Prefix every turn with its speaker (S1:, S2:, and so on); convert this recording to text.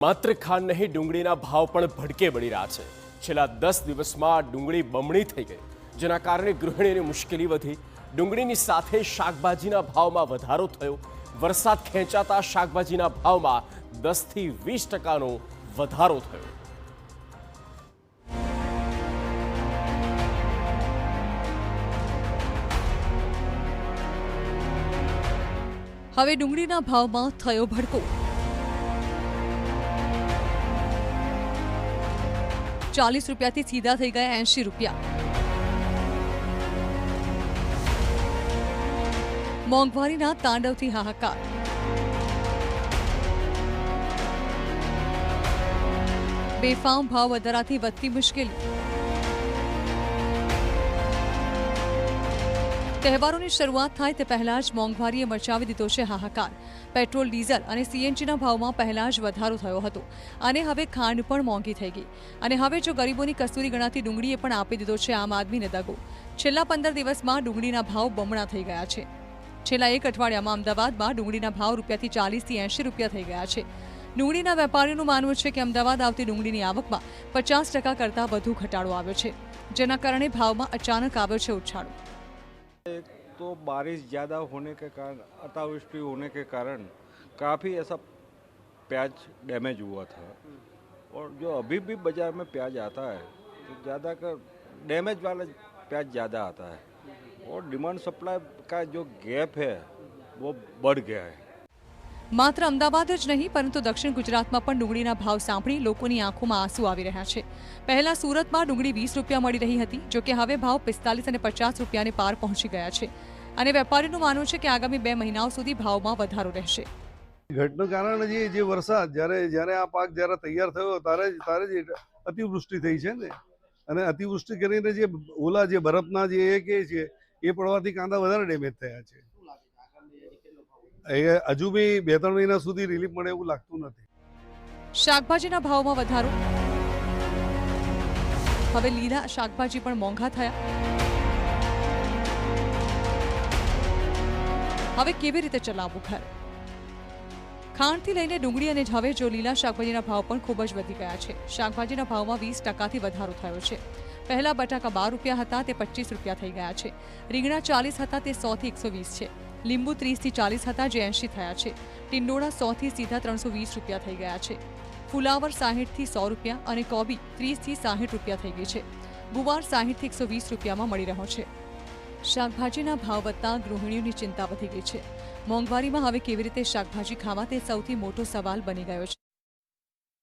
S1: માત્ર ખાંડ નહીં, ડુંગળીના ભાવ પણ ભડકે બળી રહ્યા છે। છેલ્લા 10 દિવસમાં ડુંગળી બમણી થઈ ગઈ, જેના કારણે ગૃહિણીની મુશ્કેલી વધી। ડુંગળીની સાથે શાકભાજીના ભાવમાં વધારો થયો। વરસાદ ખેંચાતા શાકભાજીના ભાવમાં 10 થી 20% વધારો થયો।
S2: હવે ડુંગળીના ભાવમાં થયો ભડકો। 40 રૂપિયાથી સીધા થઈ ગયા 80 રૂપિયા। મોંઘવારીના તાંડવથી હાહાકાર। બેફામ ભાવ વધારાથી વધતી મુશ્કેલી। તહેવારોની શરૂઆત થાય તે પહેલા જ મોંઘવારીએ મચાવી દીધો છે હાહાકાર। પેટ્રોલ, ડીઝલ અને સીએનજીના ભાવમાં પહેલા જ વધારો થયો હતો અને હવે ખાંડ પણ મોંઘી થઈ ગઈ। અને હવે જો ગરીબોની કસ્તુરી ગણાતી ડુંગળીએ પણ આપી દીધો છે આમ આદમીને દગો। છેલ્લા 15 દિવસમાં ડુંગળીના ભાવ બમણા થઈ ગયા છે। છેલ્લા એક અઠવાડિયામાં અમદાવાદમાં ડુંગળીના ભાવ રૂપિયાથી 40 થી 80 રૂપિયા થઈ ગયા છે। ડુંગળીના વેપારીઓનું માનવું છે કે અમદાવાદ આવતી ડુંગળીની આવકમાં 50% કરતાં વધુ ઘટાડો આવ્યો છે, જેના કારણે ભાવમાં અચાનક આવ્યો છે ઉછાળો।
S3: एक तो बारिश ज़्यादा होने के कारण, अतिवृष्टि होने के कारण काफ़ी ऐसा प्याज डैमेज हुआ था। और जो अभी भी बाज़ार में प्याज आता है तो ज़्यादातर डैमेज वाला प्याज ज़्यादा आता है और डिमांड सप्लाई का जो गैप है वो बढ़ गया है।
S2: માત્ર અમદાવાદ જ નહીં પરંતુ દક્ષિણ ગુજરાતમાં પણ ડુંગળીના ભાવ સાંભળી લોકોની આંખોમાં આંસુ આવી રહ્યા છે। પહેલા સુરતમાં ડુંગળી 20 રૂપિયા મળી રહી હતી, જો કે હવે ભાવ 45 અને 50 રૂપિયાને પાર પહોંચી ગયા છે અને વેપારીનું માનવું છે કે આગામી 2 મહિનાઓ સુધી ભાવમાં વધારો રહેશે।
S4: ઘટનું કારણ જે વરસાદ જ્યારે આ પાક જ્યારે તૈયાર થયો ત્યારે જ અતિવૃષ્ટિ થઈ છે ને, અને અતિવૃષ્ટિ કરીને જે ઓલા જે બરફના જે કે છે એ પડવાથી કાંદા વધારે ડેમેજ થયા છે। હજુ બી 2-3 મહિના સુધી રિલીફ મળે એવું લાગતું નથી।
S2: શાકભાજીના ભાવમાં વધારો। હવે લીલા શાકભાજી પણ મોંઘા થયા। હવે કેવી રીતે ચલાવવું ઘર? ખાંડથી લઈને ડુંગળી અને હવે જો લીલા શાકભાજીના ભાવ પણ ખૂબ જ વધી ગયા છે। શાકભાજીના ભાવમાં 20%થી વધારો થયો છે। પહેલા બટાકા 12 રૂપિયા હતા તે 25 રૂપિયા થઈ ગયા છે। રીંગણા 40 હતા તે 100 થી 120 છે। લીંબુ 30 થી 40 હતા જે 80 થયા છે। ટિંડોળા 100 થી સીધા 320 રૂપિયા થઈ ગયા છે। ફુલાવર 60 થી 100 રૂપિયા અને કોબી 30 થી 60 રૂપિયા થઈ ગઈ છે। ગુવાર 60 થી 120 રૂપિયામાં મળી રહ્યો છે। શાકભાજીના ભાવ વધતા ગૃહિણીઓની ચિંતા વધી ગઈ છે। મોંઘવારીમાં હવે કેવી રીતે શાકભાજી ખાવા તે સૌથી મોટો સવાલ બની ગયો છે।